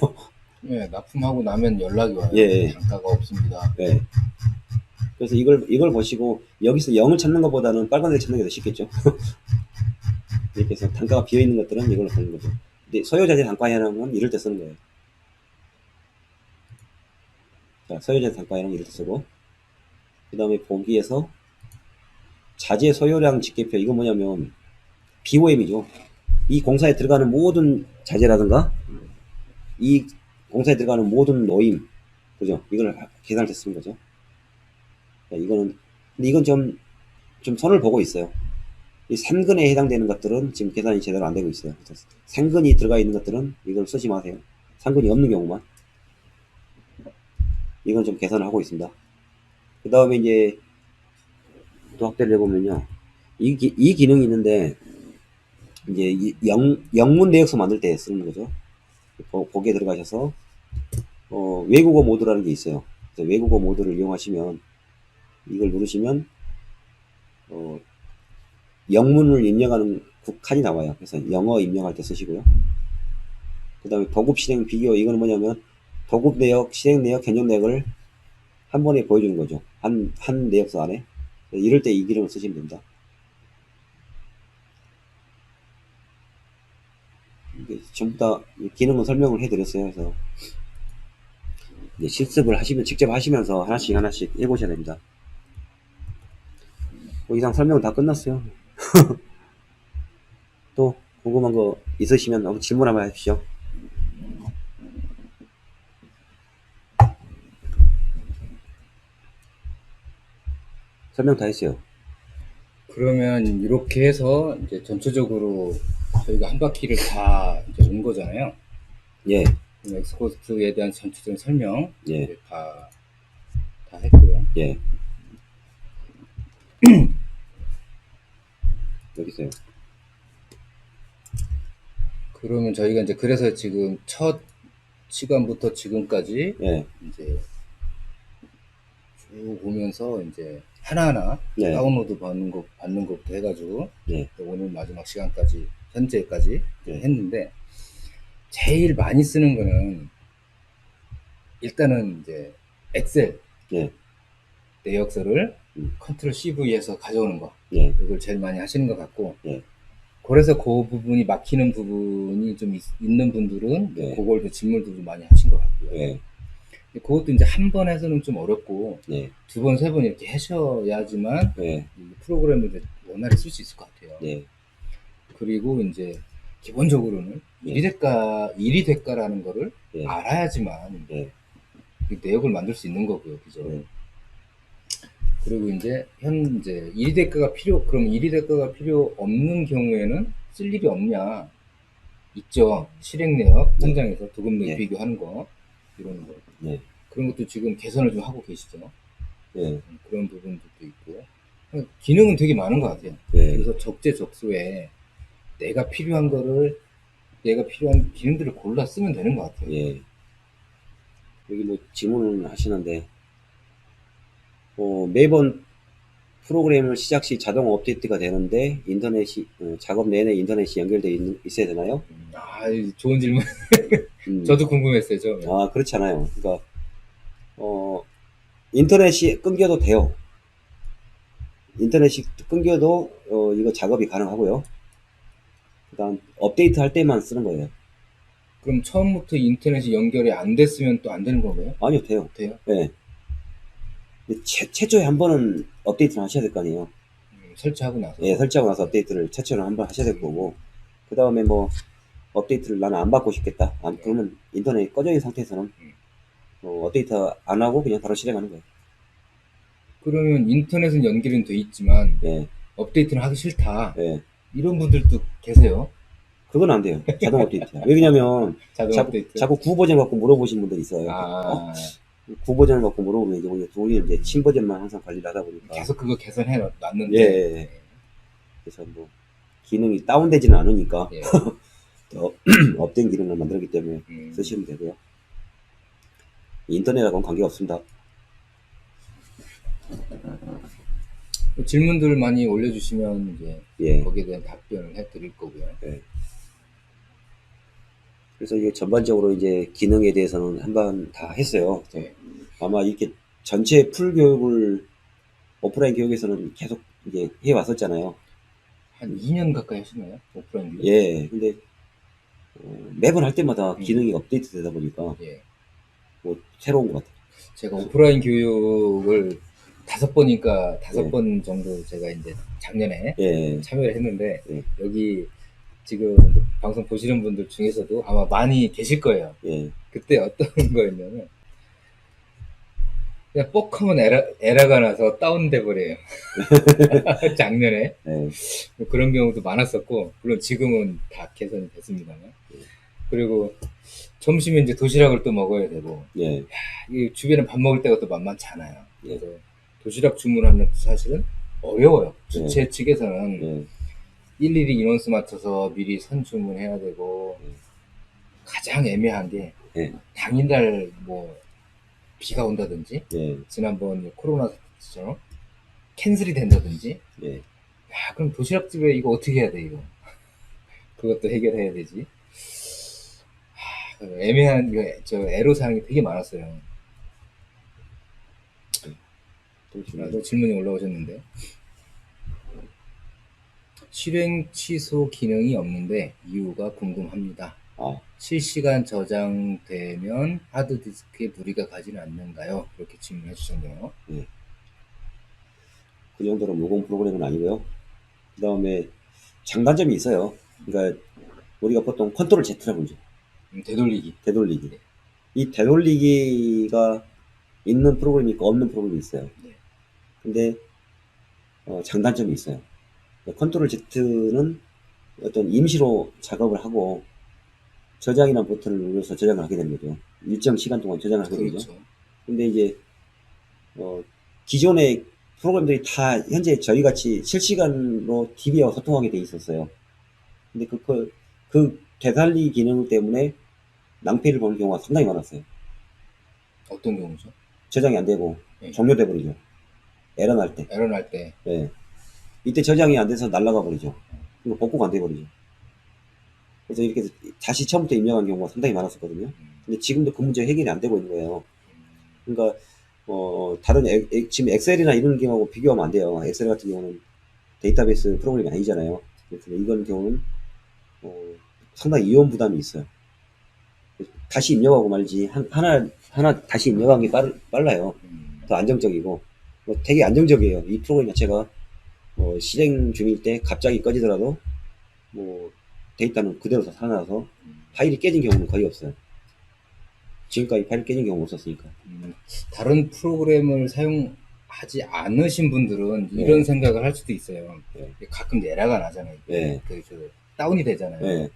예, 납품하고 나면 연락이 와요. 단가가 없습니다. 예. 그래서 이걸 보시고, 여기서 0을 찾는 것보다는 빨간색 찾는 게 더 쉽겠죠. 이렇게 해서 단가가 비어있는 것들은 이걸로 보는 거죠. 근데 소요자재 단가 현황은 이럴 때 쓰는 거예요. 자, 소요자재 단가 현황 이럴 때 쓰고, 그 다음에 보기에서 자재 소요량 집계표, 이거 뭐냐면 BOM이죠. 이 공사에 들어가는 모든 자재라든가 이 공사에 들어가는 모든 노임, 그죠? 이걸 계산할 때 쓰는 거죠. 자, 근데 이건 좀 손을 보고 있어요. 이 상근에 해당되는 것들은 지금 계산이 제대로 안 되고 있어요. 상근이 들어가 있는 것들은 이걸 쓰지 마세요. 상근이 없는 경우만. 이건 좀 계산을 하고 있습니다. 그 다음에 이제 또 확대를 해보면요. 이 기능이 있는데, 이제 영문 내역서 만들 때 쓰는 거죠. 보기에 들어가셔서, 외국어 모드라는 게 있어요. 그래서 외국어 모드를 이용하시면, 이걸 누르시면, 영문을 입력하는 칸이 나와요. 그래서 영어 입력할 때 쓰시고요. 그 다음에 도급 실행 비교, 이거는 뭐냐면, 도급 내역, 실행 내역, 개념 내역을 한 번에 보여주는 거죠. 한 내역서 안에. 이럴 때 이 기능을 쓰시면 됩니다. 이게 전부 다 기능은 설명을 해드렸어요. 그래서 이제 실습을 직접 하시면서 하나씩 해보셔야 됩니다. 이상 설명은 다 끝났어요. 또 궁금한 거 있으시면 질문 한번 해주시죠. 설명 다 했어요. 그러면 이렇게 해서 이제 전체적으로 저희가 한 바퀴를 다 이제 온 거잖아요. 예. 엑스코스트에 대한 전체적인 설명 예. 다 했고요. 예. 여기 있어요. 그러면 저희가 이제 그래서 지금 첫 시간부터 지금까지 예. 이제 쭉 보면서 이제 하나하나 예. 다운로드 받는 것부터 해가지고 예. 오늘 마지막 시간까지 현재까지 예. 했는데 제일 많이 쓰는 거는 일단은 이제 엑셀 예. 내역서를 컨트롤 CV에서 가져오는 거 예. 이걸 제일 많이 하시는 것 같고 예. 그래서 그 부분이 막히는 부분이 좀 있는 분들은 예. 그걸도 질문도 좀 많이 하신 것 같고요. 예. 그것도 이제 한 번 해서는 좀 어렵고 예. 두 번, 세 번 이렇게 하셔야지만 예. 이 프로그램을 원활히 쓸 수 있을 것 같아요. 예. 그리고 이제 기본적으로는 예. 일이 대가라는 거를 예. 알아야지만 예. 이 내역을 만들 수 있는 거고요. 그죠? 예. 그리고 이제 현재 그럼 일이 대가가 필요 없는 경우에는 쓸 일이 없냐? 있죠. 실행 내역 현장에서 도금 내역 예. 비교하는 거 이런 거. 예. 그런 것도 지금 개선을 좀 하고 계시죠. 예. 그런 부분들도 있고 기능은 되게 많은 것 같아요. 예. 그래서 적재적소에 내가 필요한 기능들을 골라 쓰면 되는 것 같아요. 예. 여기 뭐 질문을 하시는데, 매번 프로그램을 시작 시 자동 업데이트가 되는데 작업 내내 인터넷이 연결돼 있어야 되나요? 좋은 질문. 저도 궁금했어요. 처음에. 그렇지 않아요. 그러니까 인터넷이 끊겨도 돼요. 인터넷이 끊겨도 이거 작업이 가능하고요. 그다음 업데이트 할 때만 쓰는 거예요. 그럼 처음부터 인터넷이 연결이 안 됐으면 또 안 되는 건가요? 아니요, 돼요. 돼요? 네. 최초에 한 번은 업데이트를 하셔야 될 거 아니에요. 설치하고 나서. 예, 설치하고 나서 업데이트를 최초로 한 번 하셔야 될 거고, 그 다음에 뭐 업데이트를 나는 안 받고 싶겠다. 그러면 인터넷이 꺼져 있는 상태에서는 업데이트 안 하고 그냥 바로 실행하는 거예요. 그러면 인터넷은 연결은 돼 있지만 예. 업데이트는 하기 싫다. 예. 이런 분들도 계세요. 그건 안 돼요. 자동 업데이트야. 왜냐면 업데이트. 자꾸 구버전 갖고 물어보신 분들이 있어요. 구버전을 갖고 물어보면 이제 우리는 이제 신버전만 항상 관리를 하다 보니까 계속 그거 개선해 놨는데. 예. 그래서 뭐 기능이 다운되지는 않으니까 예. 업된 기능을 만들었기 때문에 쓰시면 되고요. 인터넷하고는 관계가 없습니다. 질문들 많이 올려주시면 이제 예. 거기에 대한 답변을 해드릴 거고요. 예. 그래서 이게 전반적으로 이제 기능에 대해서는 한번 다 했어요. 네. 아마 이렇게 전체 풀 교육을 오프라인 교육에서는 계속 이제 해 왔었잖아요. 한 2년 가까이 하시나요? 오프라인 교육? 예. 근데 매번 할 때마다 기능이 업데이트 되다 보니까 예. 뭐 새로운 것 같아요. 제가 오프라인 교육을 5번인가 5번 예. 정도 제가 이제 작년에 예. 참여를 했는데 예. 여기 지금 방송 보시는 분들 중에서도 아마 많이 계실 거예요. 예. 그때 어떤 거였냐면 그냥 뻑하면 에러가 나서 다운돼 버려요. 작년에. 예. 뭐 그런 경우도 많았었고 물론 지금은 다 개선이 됐습니다만. 그리고 점심에 이제 도시락을 또 먹어야 되고 예. 이 주변에 밥 먹을 때가 또 만만치 않아요. 그래서 도시락 주문하는 것도 사실은 어려워요. 주최 측에서는 일일이 인원수 맞춰서 미리 선주문해야 되고 가장 애매한 게 당일날 뭐 비가 온다든지 지난번 코로나 사태처럼 캔슬이 된다든지 그럼 도시락집에 이거 어떻게 해야 돼 이거 그것도 해결해야 되지. 애매한 애로사항이 되게 많았어요. 또 질문이 올라오셨는데 실행 취소 기능이 없는데 이유가 궁금합니다. 실시간 저장되면 하드디스크에 무리가 가지는 않는가요? 이렇게 질문해 주셨네요. 그 정도로 무거운 프로그램은 아니고요. 그 다음에 장단점이 있어요. 그러니까 우리가 보통 컨트롤 Z라고 하죠. 되돌리기. 이 되돌리기가 있는 프로그램이 있고 없는 프로그램이 있어요. 근데 장단점이 있어요. 컨트롤 Z는 어떤 임시로 작업을 하고 저장이라는 버튼을 눌러서 저장을 하게 되는 거죠. 일정 시간 동안 저장을 하게 되죠. 근데 이제 기존의 프로그램들이 다 현재 저희 같이 실시간으로 DB와 소통하게 돼 있었어요. 근데 그 되살리 기능 때문에 낭패를 보는 경우가 상당히 많았어요. 어떤 경우죠? 저장이 안 되고 종료돼 버리죠. 에러 날 때. 네. 이때 저장이 안 돼서 날아가 버리죠. 그리고 복구가 안 돼 버리죠. 그래서 이렇게 다시 처음부터 입력한 경우가 상당히 많았었거든요. 근데 지금도 그 문제 해결이 안 되고 있는 거예요. 그러니까 다른 지금 엑셀이나 이런 경우하고 비교하면 안 돼요. 엑셀 같은 경우는 데이터베이스 프로그램이 아니잖아요. 그래서 이건 경우는 상당히 이원 부담이 있어요. 다시 입력하고 말지 하나 다시 입력한 게 빨라요. 더 안정적이고 되게 안정적이에요. 이 프로그램 자체가 실행 중일 때 갑자기 꺼지더라도 데이터는 그대로 다 살아나서 파일이 깨진 경우는 거의 없어요. 지금까지 파일 깨진 경우 없었으니까. 다른 프로그램을 사용하지 않으신 분들은 이런 생각을 할 수도 있어요. 가끔 에러가 나잖아요. 다운이 되잖아요.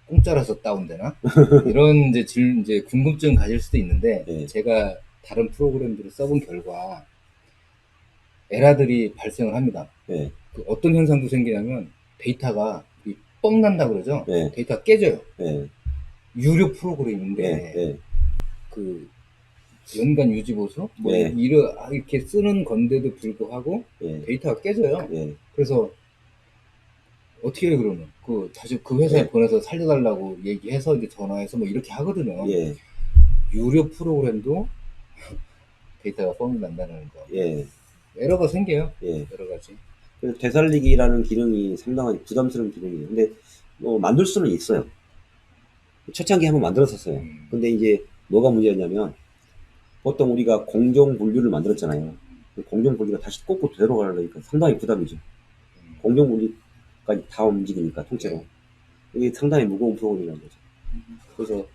공짜라서 다운되나? 이런 이제 궁금증 가질 수도 있는데 제가 다른 프로그램들을 써본 결과 에러들이 발생을 합니다. 그 어떤 현상도 생기냐면 데이터가 뻥 난다 그러죠. 데이터가 깨져요. 유료 프로그램인데 그 연간 유지보수 이렇게 쓰는 건데도 불구하고 데이터가 깨져요. 그래서 어떻게 해요 그러면? 다시 그 회사에 보내서 살려달라고 얘기해서 이제 전화해서 이렇게 하거든요. 유료 프로그램도 데이터가 뻥이 난다는 거. 에러가 생겨요. 여러 가지. 그래서 되살리기라는 기능이 상당히 부담스러운 기능이에요. 근데 만들 수는 있어요. 초창기에 한번 만들었었어요. 근데 이제 뭐가 문제였냐면 보통 우리가 공정 분류를 만들었잖아요. 공정 분류가 다시 꽂고 들어가려니까 상당히 부담이죠. 공정 분류까지 다 움직이니까 통째로. 이게 상당히 무거운 프로그램이라는 거죠. 그래서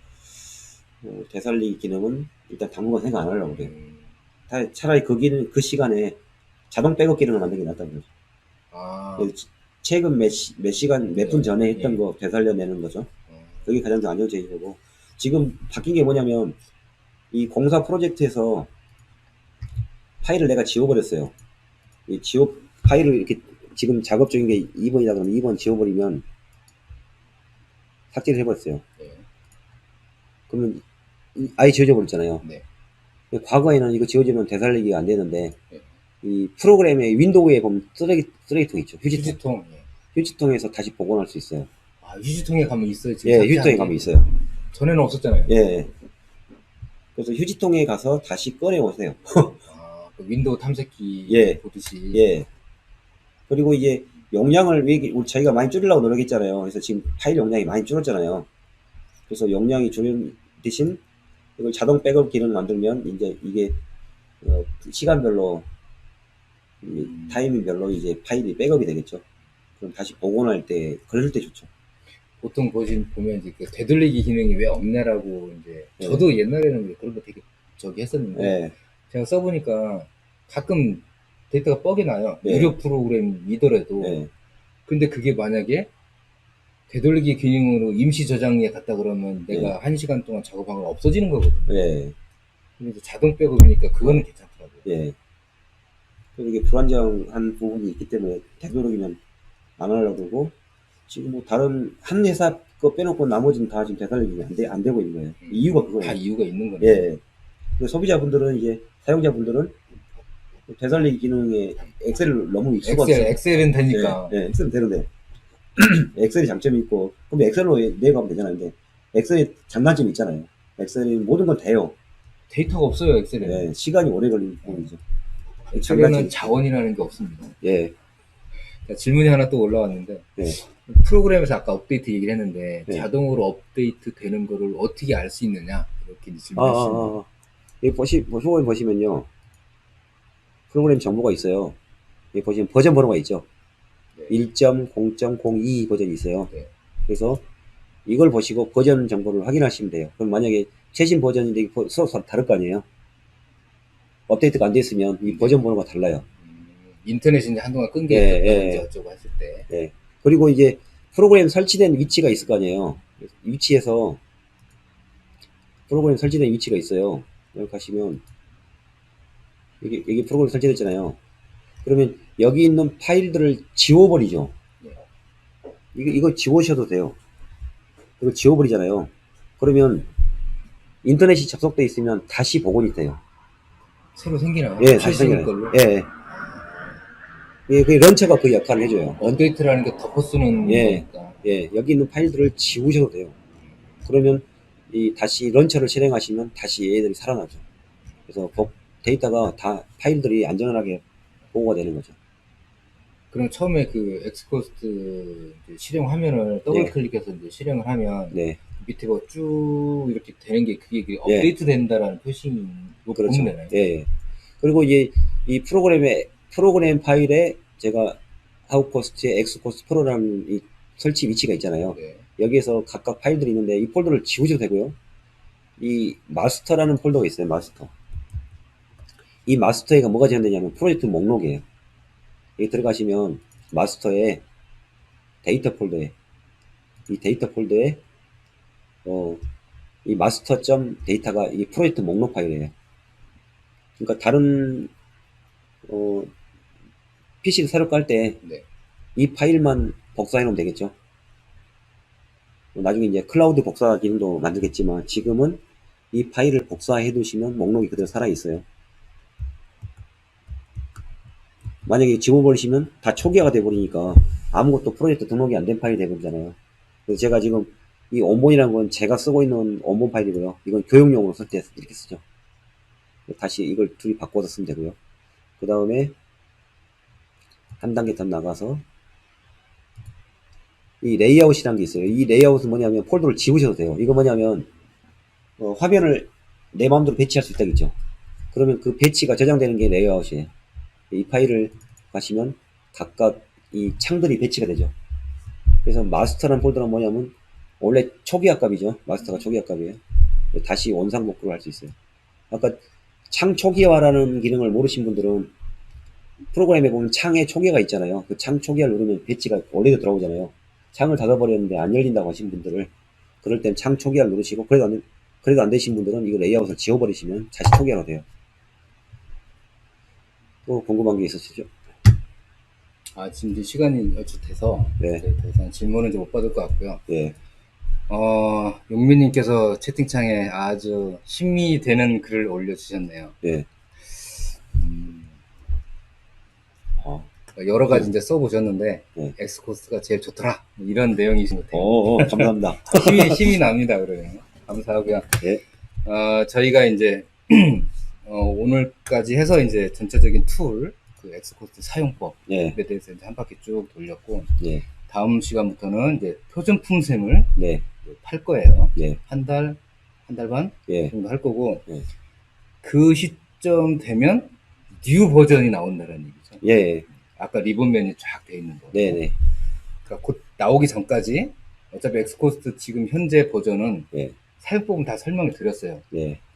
되살리기 기능은 일단 당분간 생각 안 하려고 그래요. 차라리 그 시간에 자동 백업 기능을 만드는 게 낫다는 거죠. 최근 몇 시간, 몇 분 전에 했던 거 되살려내는 거죠. 그게 가장 더 안정적인 거고. 지금 바뀐 게 뭐냐면, 이 공사 프로젝트에서 파일을 내가 지워버렸어요. 파일을 이렇게 지금 작업 중인 게 2번이다 그러면 2번 지워버리면 삭제를 해버렸어요. 그러면 아예 지워져 버렸잖아요. 과거에는 이거 지워지면 되살리기가 안 되는데, 이 프로그램의 윈도우에 보면 쓰레기통 있죠. 휴지통. 휴지통에서 다시 복원할 수 있어요. 휴지통에 가면 있어요. 휴지통에 가면 있어요. 전에는 없었잖아요. 그래서 휴지통에 가서 다시 꺼내오세요. 그 윈도우 탐색기 보듯이. 그리고 이제 용량을 저희가 많이 줄이려고 노력했잖아요. 그래서 지금 파일 용량이 많이 줄었잖아요. 그래서 용량이 줄인 대신 이걸 자동 백업 기능 만들면 이제 이게 시간별로 타이밍별로 이제 파일이 백업이 되겠죠. 그럼 다시 복원할 때 그럴 때 좋죠. 보통 보면 이제 되돌리기 기능이 왜 없냐라고 이제 저도 옛날에는 그런 거 되게 했었는데 제가 써보니까 가끔 데이터가 뻑이 나요. 유료 프로그램이더라도. 근데 그게 만약에 되돌리기 기능으로 임시 저장에 갔다 그러면 내가 1시간 동안 작업한 건 없어지는 거거든요. 근데 자동 백업이니까 그거는 괜찮더라고요. 그래서 이게 불안정한 부분이 있기 때문에 되도록이면 안 하려고 그러고, 지금 다른 한 회사 거 빼놓고 나머지는 다 지금 되살리기 안 되고 있는 거예요. 이유가 그거예요. 다 이유가 있는 거네요. 소비자분들은 이제 사용자분들은 되살리기 기능에 엑셀을 너무 익숙하죠. 엑셀은 되니까. 엑셀은 되는데 엑셀이 장점이 있고, 그럼 엑셀로 내고하면 되잖아요. 근데 엑셀에 장단점이 있잖아요. 엑셀이 모든 건 돼요. 데이터가 없어요, 엑셀에. 시간이 오래 걸리는 부분이죠. 엑셀에는 자원이라는 게 없습니다. 자, 질문이 하나 또 올라왔는데, 프로그램에서 아까 업데이트 얘기를 했는데, 자동으로 업데이트 되는 거를 어떻게 알 수 있느냐, 이렇게 질문하시는 여기 프로그램 보시면요, 프로그램 정보가 있어요. 여기 보시면 버전 번호가 있죠. 1.0.02 버전이 있어요. 그래서 이걸 보시고 버전 정보를 확인하시면 돼요. 그럼 만약에 최신 버전인데 서로 다를 거 아니에요. 업데이트가 안 됐으면 이 버전 번호가 달라요. 인터넷이 이제 한동안 끊게 됐다든지 어쩌고 했을 때. 그리고 이제 프로그램 설치된 위치가 있을 거 아니에요. 위치에서 프로그램 설치된 위치가 있어요. 여기 가시면 여기 프로그램 설치됐잖아요. 그러면 여기 있는 파일들을 지워버리죠. 이거 지우셔도 돼요. 이거 지워버리잖아요. 그러면 인터넷이 접속돼 있으면 다시 복원이 돼요. 새로 생기나요? 다시 생겨요. 그 런처가 그 역할을 해줘요. 업데이트라는 게 덮어 쓰는 거니까. 예, 여기 있는 파일들을 지우셔도 돼요. 그러면 다시 런처를 실행하시면 다시 얘들이 살아나죠. 그래서 데이터가 다 파일들이 안전하게 보호가 되는 거죠. 그럼 처음에 그 엑스코스트 실행 화면을 더블 클릭해서 이제 실행을 하면 밑에 뭐 쭉 이렇게 되는 게 그게 업데이트 된다라는 표시로 그렇죠. 보면 되나요? 예. 그리고 이 프로그램 파일에 제가 하우코스트의 엑스코스트 프로라는 이 설치 위치가 있잖아요. 여기에서 각각 파일들이 있는데 이 폴더를 지우셔도 되고요. 이 마스터라는 폴더가 있어요. 마스터. 이 마스터에가 뭐가 제한되냐면 프로젝트 목록이에요. 여기 들어가시면 마스터에 데이터 폴더에 이 데이터 폴더에 이 마스터 점 데이터가 이 프로젝트 목록 파일이에요. 그러니까 다른 PC를 새로 깔 때 이 파일만 복사해 놓으면 되겠죠. 나중에 이제 클라우드 복사 기능도 만들겠지만 지금은 이 파일을 복사해 두시면 목록이 그대로 살아 있어요. 만약에 지워버리시면 다 초기화가 돼버리니까 아무것도 프로젝트 등록이 안 된 파일이 돼버리잖아요. 그래서 제가 지금 이 원본이라는 건 제가 쓰고 있는 원본 파일이고요. 이건 교육용으로 쓸 때 이렇게 쓰죠. 다시 이걸 둘이 바꿔서 쓰면 되고요. 그 다음에 한 단계 더 나가서 이 레이아웃이라는 게 있어요. 이 레이아웃은 뭐냐면 폴더를 지우셔도 돼요. 이거 뭐냐면 화면을 내 마음대로 배치할 수 있다겠죠. 그러면 그 배치가 저장되는 게 레이아웃이에요. 이 파일을 가시면 각각 이 창들이 배치가 되죠. 그래서 마스터라는 폴더는 뭐냐면 원래 초기화 값이죠. 마스터가 초기화 값이에요. 다시 원상복구를 할 수 있어요. 아까 창 초기화라는 기능을 모르신 분들은 프로그램에 보면 창에 초기화가 있잖아요. 그 창 초기화를 누르면 배치가 원래도 들어오잖아요. 창을 닫아버렸는데 안 열린다고 하신 분들을 그럴 땐 창 초기화를 누르시고 그래도 안 되신 분들은 이거 레이아웃을 지워버리시면 다시 초기화가 돼요. 또 궁금한 게 있으시죠? 지금 이제 시간이 얼추 돼서 더 이상 질문은 못 받을 것 같고요. 용민님께서 채팅창에 아주 힘이 되는 글을 올려주셨네요. 여러 가지 이제 써보셨는데 엑스코스트가 제일 좋더라 이런 내용이신 것 같아요. 감사합니다. 힘이 납니다. 그러면 감사하고요. 저희가 이제 오늘까지 해서 이제 전체적인 툴, 그 엑스코스트 사용법에 대해서 이제 한 바퀴 쭉 돌렸고 다음 시간부터는 이제 표준 품샘을 팔 거예요. 한 달 반 정도 할 거고 그 시점 되면 뉴 버전이 나온다는 얘기죠. 아까 리본 메뉴 쫙 돼 있는 거. 그러니까 곧 나오기 전까지 어차피 엑스코스트 지금 현재 버전은 사용법은 다 설명을 드렸어요.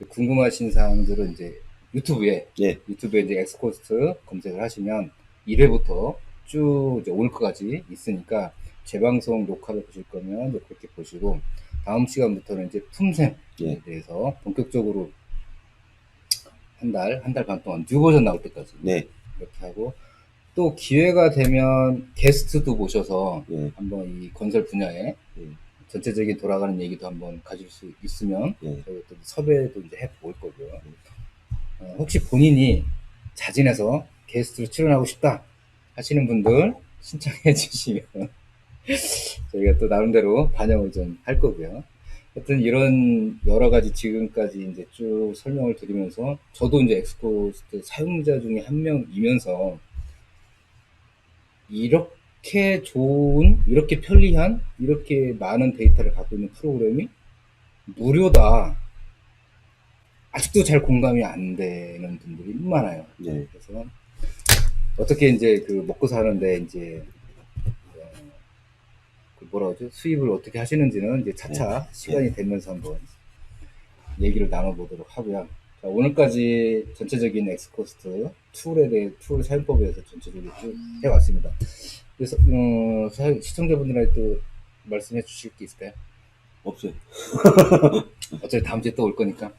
궁금하신 사항들은 이제 유튜브에 이제 엑스코스트 검색을 하시면 1회부터 쭉 이제 올 거까지 있으니까 재방송 녹화를 보실 거면 이제 그렇게 보시고 다음 시간부터는 이제 품샘에 대해서 본격적으로 한 달 반 동안 뉴 버전 나올 때까지 이렇게 하고 또 기회가 되면 게스트도 모셔서 한번 이 건설 분야에 전체적인 돌아가는 얘기도 한번 가질 수 있으면 저희 또 섭외도 이제 해볼 거고요. 혹시 본인이 자진해서 게스트로 출연하고 싶다 하시는 분들 신청해 주시면 저희가 또 나름대로 반영을 좀 할 거고요. 하여튼 이런 여러 가지 지금까지 이제 쭉 설명을 드리면서 저도 이제 엑스코스트 사용자 중에 한 명이면서 이렇게 좋은, 이렇게 편리한, 이렇게 많은 데이터를 갖고 있는 프로그램이 무료다. 아직도 잘 공감이 안 되는 분들이 많아요. 그래서 어떻게 이제 그 먹고 사는데 이제 뭐라 그러죠? 수입을 어떻게 하시는지는 이제 차차 시간이 되면서 한번 얘기를 나눠보도록 하고요. 자, 오늘까지 전체적인 엑스코스트 툴 사용법에 대해서 전체적으로 쭉 해왔습니다. 그래서 시청자분들한테 또 말씀해 주실 게 있을까요? 없어요. 어차피 다음 주에 또 올 거니까.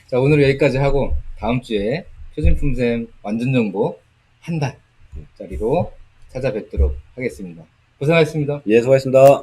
자, 오늘 여기까지 하고 다음 주에 표준 품샘 완전 정보 한 달짜리로 찾아뵙도록 하겠습니다. 고생하셨습니다. 수고하셨습니다.